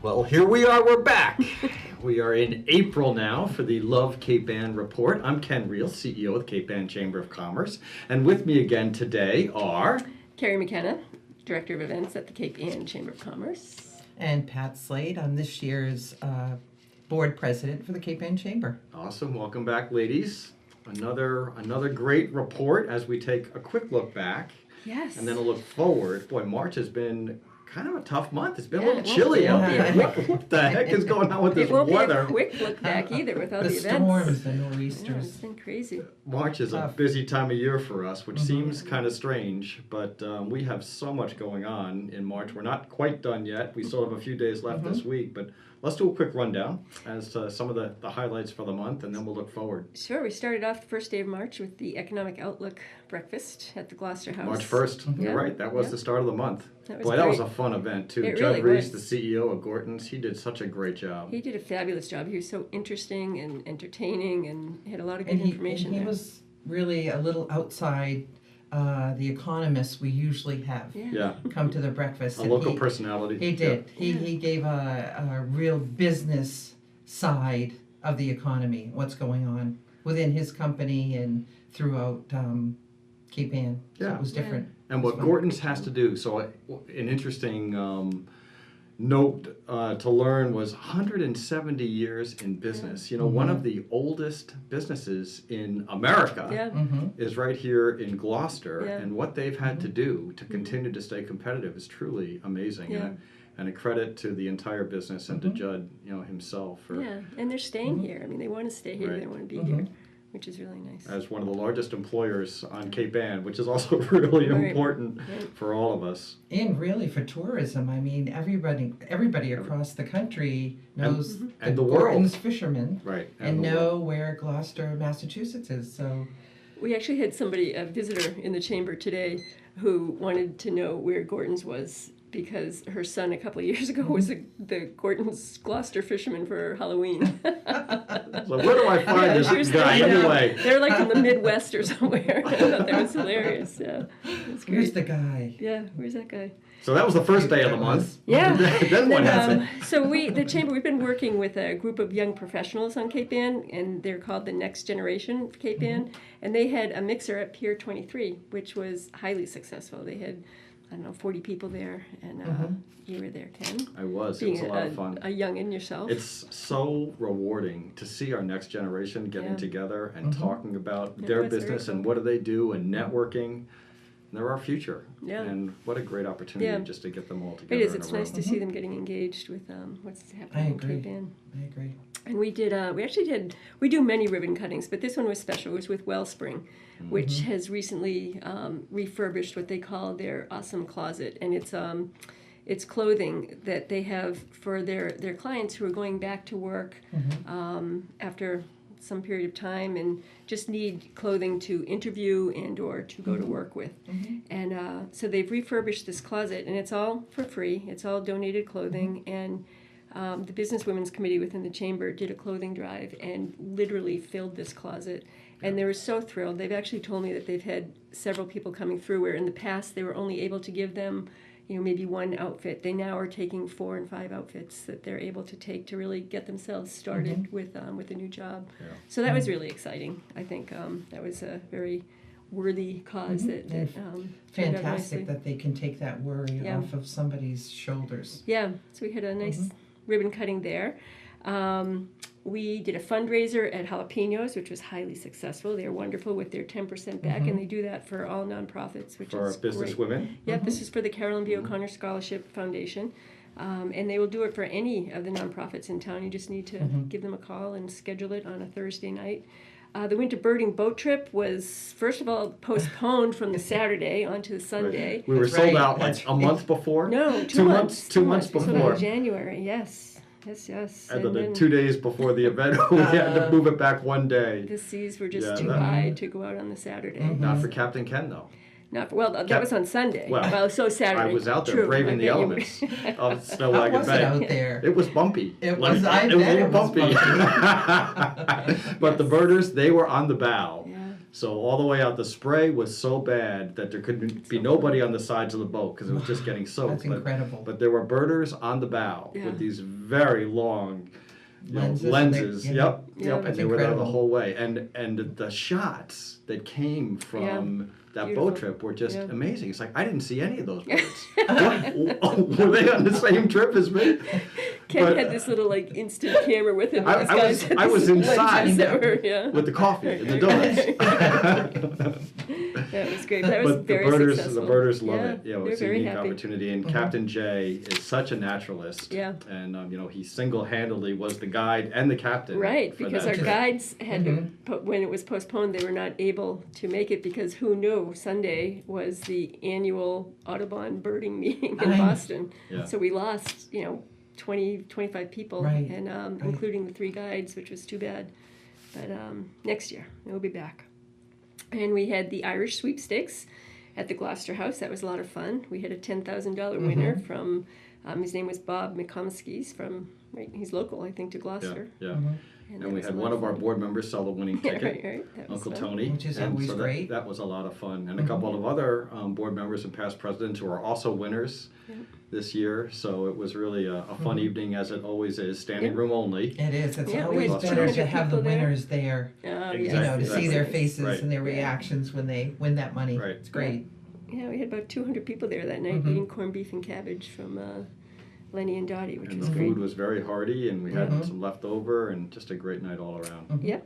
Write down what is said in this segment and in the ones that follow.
Well, here we are, we're back. We are in April now for the Love Cape Ann Report. I'm Ken Reel, CEO of the Cape Ann Chamber of Commerce. And with me again today are... Carrie McKenna, Director of Events at the Cape Ann Chamber of Commerce. And Pat Slade, I'm this year's board president for the Cape Ann Chamber. Awesome. Welcome back, ladies. Another great report as we take a quick look back. Yes. And then a look forward. Boy, March has been kind of a tough month. It's been a little chilly out there. What the heck is going on with this weather? It won't be a quick look back either without the events. The storms, the Yeah, nor'easters. it's been crazy. March is a busy time of year for us, which seems kind of strange, but we have so much going on in March. We're not quite done yet. We still have a few days left this week, but let's do a quick rundown as to some of the highlights for the month, and then we'll look forward. Sure, we started off the first day of March with the Economic Outlook breakfast at the Gloucester House. March 1st, you're right, that was the start of the month. That was Boy, that was a fun event too. It Judd really Reese, was. the CEO of Gorton's, he did such a great job. He did a fabulous job. He was so interesting and entertaining and had a lot of good information and he there. was really a little outside the economists we usually have Yeah, come to the breakfast. a and local he, personality. He did. He gave a real business side of the economy, what's going on within his company and throughout Cape Ann. So Yeah. it was different. And what Gorton's has to do, so an interesting note to learn was 170 years in business. You know, one of the oldest businesses in America is right here in Gloucester, and what they've had to do to continue to stay competitive is truly amazing. And a credit to the entire business and to Judd, himself. And they're staying here. I mean, they want to stay here. They don't want to be here, which is really nice. As one of the largest employers on Cape Ann, which is also really important for all of us. And really for tourism, I mean, everybody across the country knows and the the world. Gorton's fishermen, Right. and know where Gloucester, Massachusetts is. So We actually had a visitor in the chamber today who wanted to know where Gorton's was because her son a couple of years ago was the Gorton's Gloucester fisherman for Halloween. So where do I find this guy anyway? They're like in the Midwest or somewhere. I thought that was hilarious. Yeah, that's great. where's the guy? Yeah, where's that guy? So that was the first day of the month. Yeah. Then what happened? So the chamber, we've been working with a group of young professionals on Cape Ann, and they're called the Next Generation of Cape Ann, and they had a mixer at Pier 23, which was highly successful. They had, 40 people there, and you were there, Ken. I was. It Being was a lot of fun. a youngin' yourself. It's so rewarding to see our next generation getting together and talking about Yeah, their it's very business and cool. what do they do and networking. They're our future. Yeah. And what a great opportunity just to get them all together It is. in It's a room. nice to see them getting engaged with what's I happening in agree. Cape Ann. I agree. And we do many ribbon cuttings, but this one was special. It was with Wellspring, which has recently refurbished what they call their awesome closet. And it's clothing that they have for their clients who are going back to work after some period of time and just need clothing to interview and or to go to work with. And so they've refurbished this closet, and it's all for free. It's all donated clothing. And the Business Women's Committee within the Chamber did a clothing drive and literally filled this closet. And they were so thrilled. They've actually told me that they've had several people coming through where in the past they were only able to give them maybe one outfit. They now are taking 4 and 5 outfits that they're able to take to really get themselves started with a new job. Yeah. So that was really exciting. I think that was a very worthy cause that turned out Fantastic nicely. that they can take that worry off of somebody's shoulders. Yeah, so we had a nice ribbon cutting there. We did a fundraiser at Jalapenos, which was highly successful. They're wonderful with their 10% back, and they do that for all nonprofits, which For is our business great. women. Yeah, this is for the Carolyn B. O'Connor Scholarship Foundation. And they will do it for any of the nonprofits in town. You just need to give them a call and schedule it on a Thursday night. The winter birding boat trip was, first of all, postponed from the Saturday onto the Sunday. We were That's sold right. out like That's a month before. No, 2 months. 2 months We sold out before. in January, yes. And then 2 days before the event, we had to move it back one day. The seas were just Yeah, too that- high to go out on the Saturday. Not for Captain Ken, though. Not for, well, that was on Sunday. Well, so Saturday. I was out there True, braving I the bet you were. elements of Snow How Wagon was it Bay. out there? It was bumpy. It was. I It was a bet little it was bumpy. But the birders, they were on the bow. Yeah. So all the way out, the spray was so bad that there could be nobody on the sides of the boat because it was just getting soaked. That's incredible. But there were birders on the bow Yeah. with these very long Lenses, lenses. and they- Yep, Yeah. yep, and That's they were there the incredible. whole way. And the shots that came from that Beautiful. boat trip were just Yeah. amazing. It's like I didn't see any of those birds. Were they on the same trip as me? Ken But- had this little like instant camera with him. I- These I guys was- had I was these inside. lenses that were, yeah. With the coffee and the donuts. That was great. That was But very the successful. birders love Yeah, it. You know, they're it's a very unique happy. opportunity. And Captain Jay is such a naturalist. Yeah. And he single-handedly was the guide and the captain. Right, for because that our trip. guides had to, when it was postponed, they were not able to make it because who knew Sunday was the annual Audubon birding meeting in I- Boston. Yeah. So we lost, 20, 25 people, Right, and including the 3 guides, which was too bad. But next year, we'll be back. And we had the Irish sweepstakes at the Gloucester House. That was a lot of fun. We had a $10,000 winner from, his name was Bob McComskis he's local, I think, to Yeah, Gloucester. yeah. that And we was had a lot one of our fun. board members sell the winning Yeah, ticket. right. That was Uncle fun. Tony. Which is And always so great. That was a lot of fun. And a couple of other board members and past presidents who are also winners this year. So it was really a fun evening, as it always is, standing Yeah. room only. It is. It's Yeah, we always had better to 200 have the people there. winners there. Oh, yeah. You know, to see their faces Right. and their reactions when they win that money. Right. It's great. Yeah, we had about 200 people there that night eating corned beef and cabbage from Lenny and Dottie, which And was the great. food was very hearty, and we had some left over, and just a great night all around. Yep.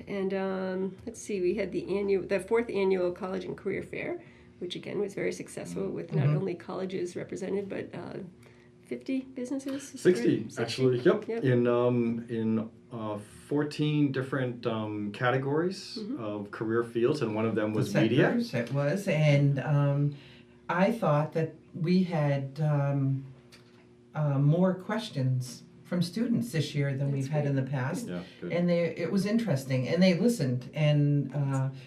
And let's see, we had the 4th annual College and Career Fair, which again was very successful with not only colleges represented, but 50 businesses. Is that 60, right? actually. Yep. Yep. In 14 different categories of career fields, and one of them was media. Sectors, it was, and I thought that we had more questions from students this year than we've had in the past. Yeah, good. And it was interesting, and they listened, and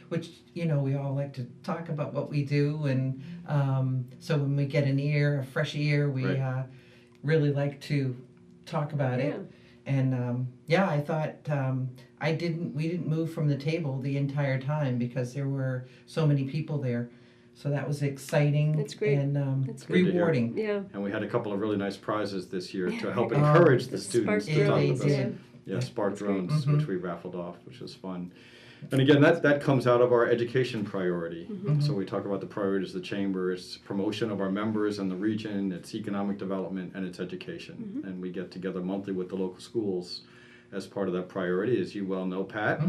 which we all like to talk about what we do, and so when we get a fresh ear, we Right. really like to talk about it. And I thought we didn't move from the table the entire time because there were so many people there. So that was exciting. That's great. And That's good to hear. rewarding. Yeah. And we had a couple of really nice prizes this year to help Oh, encourage the the students Spark to talk drones, about yeah. it. Yeah, Spark That's great. drones, which we raffled off, which was fun. And again, that comes out of our education priority. So we talk about the priorities of the chamber. It's promotion of our members and the region, it's economic development, and it's education. And we get together monthly with the local schools as part of that priority, as you well know, Pat,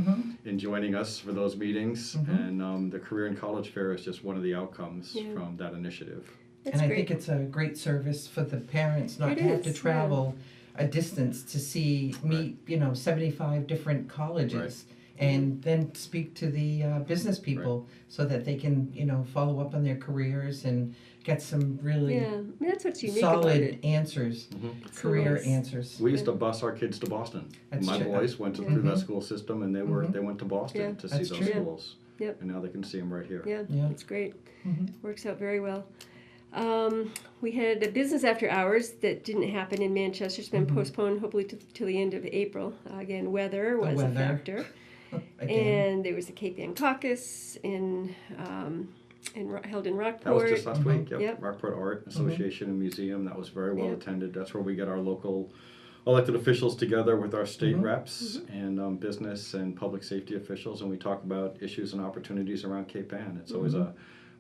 in joining us for those meetings. And the Career and College Fair is just one of the outcomes from that initiative. That's And I great. think it's a great service for the parents not It to have is, to yeah. travel a distance to meet 75 different colleges. And then speak to the business people so that they can, follow up on their careers and get some really Yeah, I mean, that's what's unique about solid it. answers, It's career nice. answers. We used to bus our kids to Boston. That's My true. boys went through that school system, and they went to Boston Yeah. to see That's those true. schools. Yep. And now they can see them right here. Yeah, Yeah. it's great. Works out very well. We had a business after hours that didn't happen in Manchester. It's been postponed, hopefully, till the end of April. Again, weather was a weather. factor. Again. And there was the Cape Ann Caucus held in Rockport. That was just last week. Yep. Yep. Rockport Art Association and Museum. That was very well Yep. attended. That's where we get our local elected officials together with our state reps and business and public safety officials, and we talk about issues and opportunities around Cape Ann. It's always a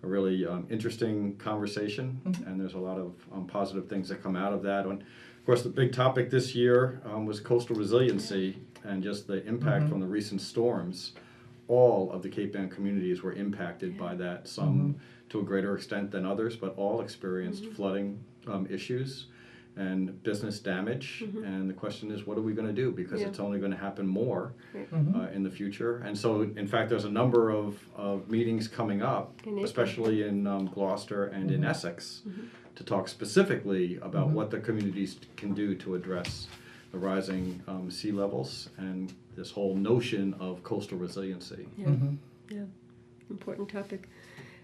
really interesting conversation, and there's a lot of positive things that come out of that. And of course, the big topic this year was coastal resiliency and just the impact from the recent storms. All of the Cape Ann communities were impacted by that, some to a greater extent than others, but all experienced flooding issues and business damage. And the question is, what are we going to do? Because it's only going to happen more in the future. And so, in fact, there's a number of meetings coming up, In April. especially in Gloucester and in Essex, to talk specifically about what the communities can do to address the rising sea levels and this whole notion of coastal resiliency. Yeah, important topic.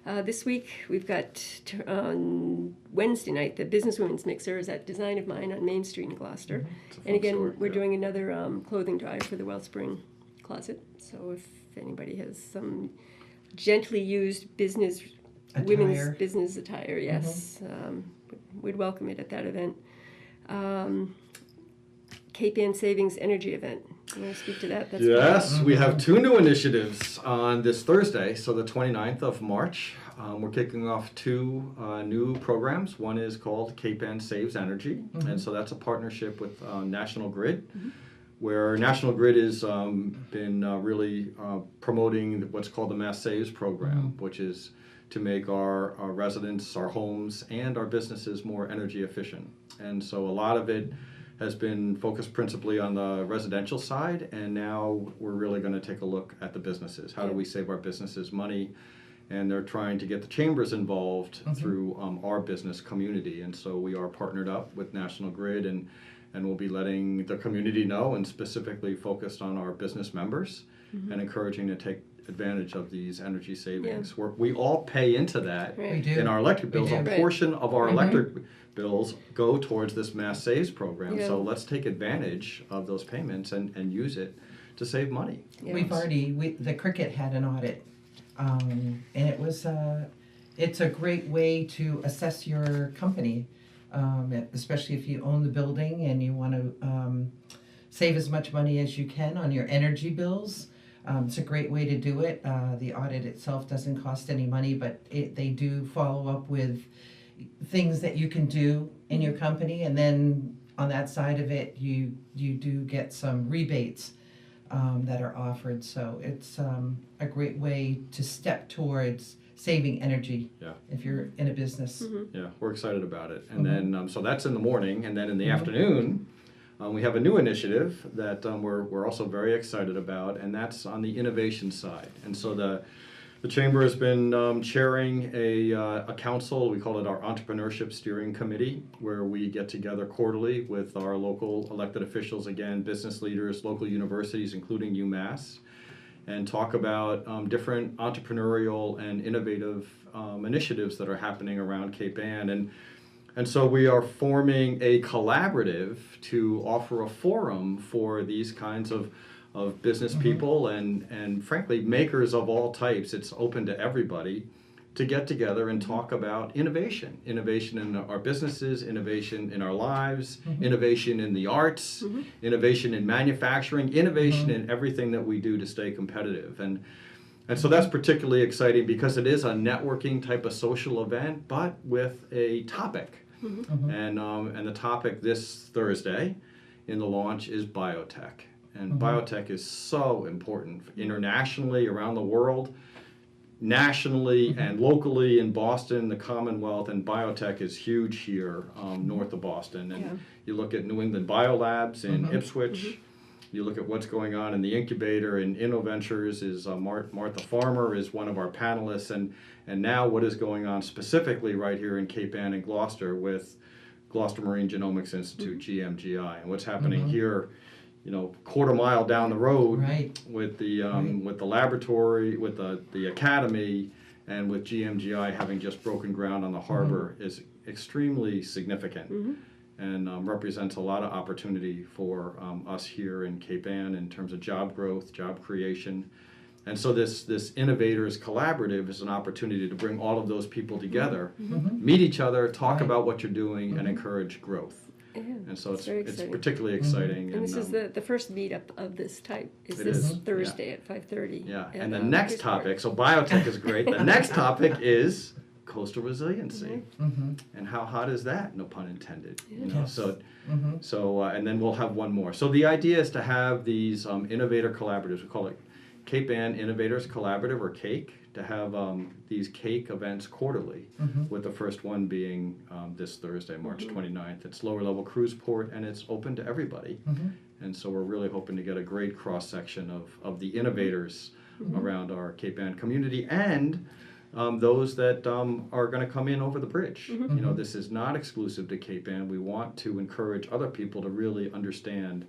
This week we've got on Wednesday night the Business Women's Mixer is at Design of Mine on Main Street in Gloucester. It's a fun And again, story, we're yeah. doing another clothing drive for the Wellspring Closet. So if anybody has some gently used business, Attire. women's business attire, yes, we'd welcome it at that event. Cape Ann Savings Energy event. You want to speak to that? That's Yes, we have 2 new initiatives on this Thursday, so the 29th of March. We're kicking off 2 new programs. One is called Cape Ann Saves Energy, and so that's a partnership with National Grid, where National Grid has been really promoting what's called the Mass Saves program, which is to make our residents, our homes, and our businesses more energy efficient. And so a lot of it has been focused principally on the residential side, and now we're really going to take a look at the businesses. How do we save our businesses money? And they're trying to get the chambers involved through our business community. And so we are partnered up with National Grid, and we'll be letting the community know, and specifically focused on our business members and encouraging to take advantage of these energy savings. We all pay into that We do. in our electric bills. We A do. portion of our electric bills go towards this Mass Saves program. Yeah. So let's take advantage of those payments and use it to save money. Yeah. The Cricket had an audit, and it was it's a great way to assess your company, especially if you own the building and you want to save as much money as you can on your energy bills. It's a great way to do it. The audit itself doesn't cost any money, but they do follow up with things that you can do in your company, and then on that side of it, you do get some rebates that are offered. So it's a great way to step towards saving energy if you're in a business. Yeah, we're excited about it. And then, so that's in the morning, and then in the afternoon, we have a new initiative that we're also very excited about, and that's on the innovation side. And so the Chamber has been chairing a council. We call it our Entrepreneurship Steering Committee, where we get together quarterly with our local elected officials, again, business leaders, local universities, including UMass, and talk about different entrepreneurial and innovative initiatives that are happening around Cape Ann. And so we are forming a collaborative to offer a forum for these kinds of business people and frankly makers of all types. It's open to everybody to get together and talk about innovation in our businesses, innovation in our lives, innovation in the arts, innovation in manufacturing, innovation in everything that we do to stay competitive. And so that's particularly exciting because it is a networking type of social event, but with a topic. And the topic this Thursday in the launch is biotech. And biotech is so important internationally, around the world, nationally and locally in Boston, the Commonwealth, and biotech is huge here north of Boston. And you look at New England Biolabs in Ipswich, you look at what's going on in the incubator, and InnoVentures is Martha Farmer is one of our panelists, and now what is going on specifically right here in Cape Ann and Gloucester with Gloucester Marine Genomics Institute, GMGI, and what's happening here, quarter mile down the road with the laboratory, with the academy, and with GMGI having just broken ground on the harbor is extremely significant. And represents a lot of opportunity for us here in Cape Ann in terms of job growth, job creation. And so this Innovators Collaborative is an opportunity to bring all of those people together, meet each other, talk about what you're doing, and encourage growth. Yeah, And so it's exciting. particularly exciting. And this is the first meetup of this type. Is It this is, Thursday at 5:30? Yeah, at, and the next Rockport. topic, so biotech is great. The next topic is coastal resiliency. And how hot is that? No pun intended. Yes. So and then we'll have one more. So the idea is to have these Innovator Collaboratives. We call it Cape Ann Innovators Collaborative, or CAKE, to have these CAKE events quarterly, with the first one being this Thursday, March 29th. It's lower level cruise port, and it's open to everybody. And so we're really hoping to get a great cross-section of the innovators around our Cape Ann community, and those that are going to come in over the bridge. This is not exclusive to Cape Ann. We want to encourage other people to really understand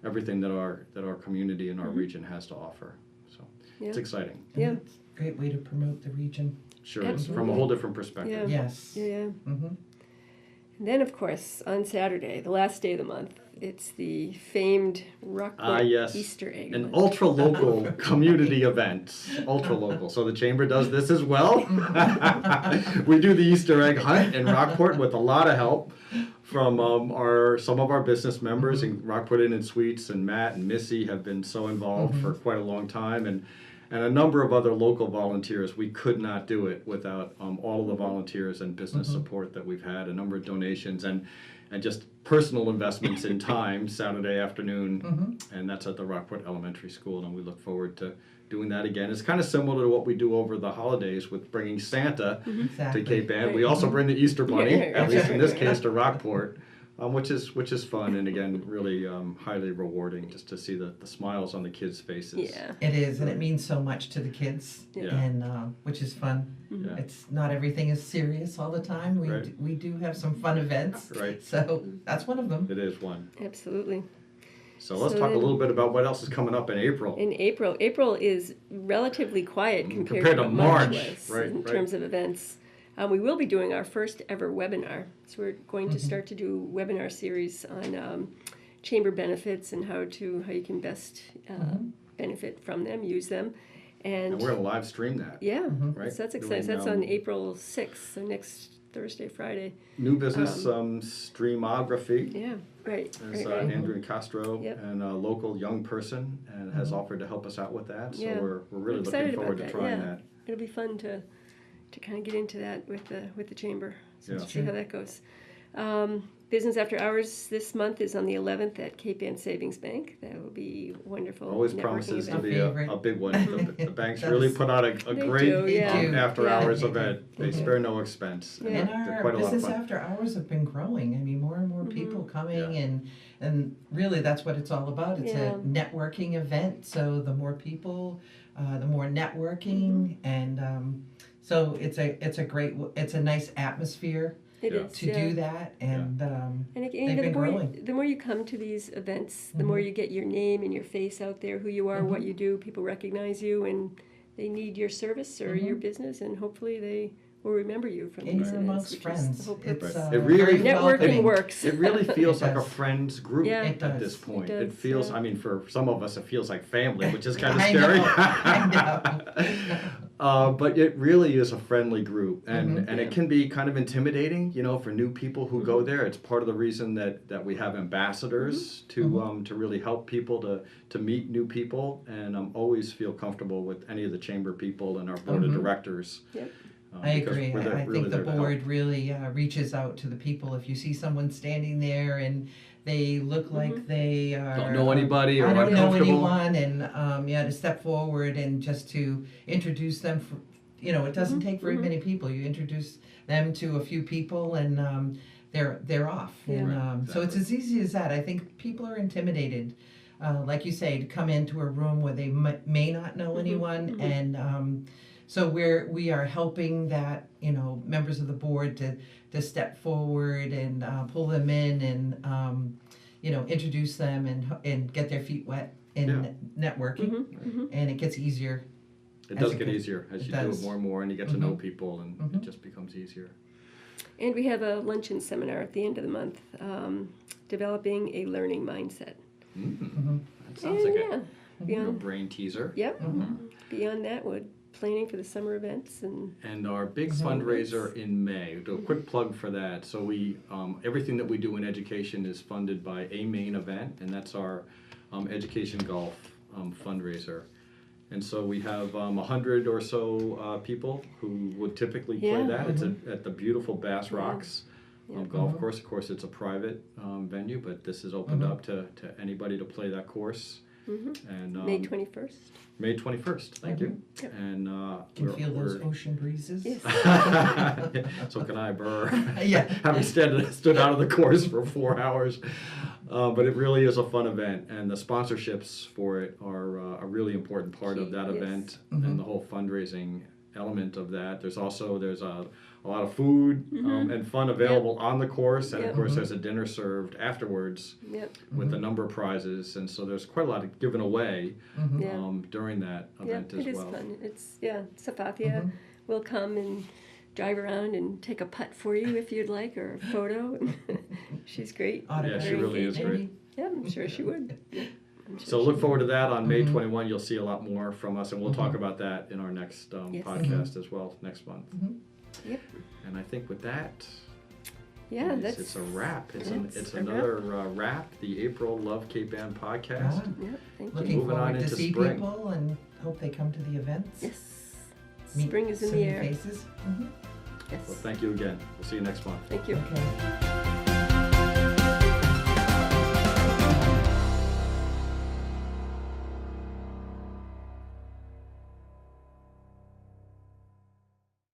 everything that our community and our region has to offer. So it's exciting. Yeah. It's a great way to promote the region. Sure, it's from a whole different perspective. Yes. Yeah. And then, of course, on Saturday, the last day of the month, it's the famed Rockport Yes, Easter Egg an Hunt. ultra-local community event. Ultra-local. So the Chamber does this as well. We do the Easter Egg Hunt in Rockport with a lot of help from some of our business members in Rockport Inn and Suites, and Matt and Missy have been so involved for quite a long time, and a number of other local volunteers. We could not do it without all of the volunteers and business support that we've had, a number of donations, and just personal investments in time Saturday afternoon, and that's at the Rockport Elementary School, and we look forward to doing that again. It's kind of similar to what we do over the holidays with bringing Santa Exactly. to Cape Ann. Right. We also bring the Easter Bunny, Right. at least in this case, to Rockport. Which is fun, and again really highly rewarding just to see the smiles on the kids' faces. Yeah. It is, and it means so much to the kids, Yeah. and which is fun. Yeah. It's not everything is serious all the time. Right. We do have some fun events, Right. so that's one of them. It is one. Absolutely. So let's So talk a then- little bit about what else is coming up in April. In April is relatively quiet compared Compared to to what March March, was right, in right. terms of events. We will be doing our first ever webinar. So we're going to start to do webinar series on chamber benefits and how you can best benefit from them, use them. And we're going to live stream that. Yeah, Right. so that's Doing, exciting. That's on April 6th, so next Thursday, Friday. New business streamography. Yeah, right. There's right, right. Andrew Castro, Yep. and a local young person, and has offered to help us out with that. So Yeah. we're really excited looking forward about to that, trying yeah. that. It'll be fun to kind of get into that with the chamber. So Yeah. we'll see how that goes. Business after hours this month is on the 11th at Cape Ann Savings Bank. That will be wonderful. Always networking promises to event. be Favorite. a big one. The banks That's- really put out a They great do, yeah. do. after hours Yeah. event. They spare no expense. Yeah. And they're our quite a lot of business fun. after hours have been growing. I mean, more and more people coming, Yeah. and really that's what it's all about. It's Yeah. a networking event. So the more people, the more networking, and so it's a nice atmosphere It Yeah. is, to yeah. do that, and And they've again, been the more growing. the more you come to these events, the more you get your name and your face out there, who you are, what you do. People recognize you, and they need your service or your business, and hopefully they will remember you from and these you're events, amongst which is friends. the whole It's purpose. It really- very Networking welcoming. works. It really feels It like a does. friends group Yeah. It at does. this point. It It does, feels, yeah. I mean, for some of us, it feels like family, which is kind of I scary. know, I But it really is a friendly group, and Yeah. it can be kind of intimidating, for new people who go there. It's part of the reason that we have ambassadors to really help people to meet new people, and always feel comfortable with any of the chamber people and our board of directors. Yep. I because agree. we're there- I really think the there to help. board really reaches out to the people. If you see someone standing there and they look like they are Don't know anybody or I don't know uncomfortable. anyone, and to step forward and just to introduce them. It doesn't take very many people. You introduce them to a few people, and they're off. Yeah. And so it's Exactly. as easy as that. I think people are intimidated, like you say, to come into a room where they may not know anyone, and so we are helping that members of the board to step forward and pull them in, and introduce them and get their feet wet in networking, and it gets easier. It As does it get goes. easier as It you do does. it more and more, and you get to know people, and it just becomes easier. And we have a luncheon seminar at the end of the month, developing a learning mindset. That sounds like yeah, a beyond, brain teaser. yep. Beyond that, we're planning for the summer events and And our big fundraiser in May, do a quick plug for that. So we, everything that we do in education is funded by a main event, and that's our education golf fundraiser. And so we have 100 or so people who would typically play Yeah. that. It's at the beautiful Bass Rocks Yeah. golf course. Of course, it's a private venue, but this is opened up to anybody to play that course. And May 21st. May 21st. Thank you. Yep. And Can feel those ocean breezes. Yes. so can I, Burr. Yeah. Having stood out of the course for 4 hours. But it really is a fun event, and the sponsorships for it are a really important part of that Yes. event, and the whole fundraising element of that. There's a lot of food and fun available on the course, and Yep. of course there's a dinner served afterwards Yep. with a number of prizes, and so there's quite a lot of given away Yeah. during that Yeah, event as it is well. fun. Safathia will come and drive around and take a putt for you if you'd like, or a photo. She's great. Autograph. Yeah, she really is engaging. great. Yeah, I'm sure she would. Yeah, I'm sure So she look would. forward to that on May 21. You'll see a lot more from us, and we'll talk Mhm. about that in our next Yes. podcast as well next month. Yep. And I think with that, Yeah, that's it's a wrap. It's that's a another wrap. The April Love Cape Ann podcast. Yeah. Yep, thank you. Looking Moving on forward to into see spring. people and hope they come to the events. Yes. Meet Spring is in some the new air. faces. Well, Yes. thank you again. We'll see you next month. Thank you. Okay.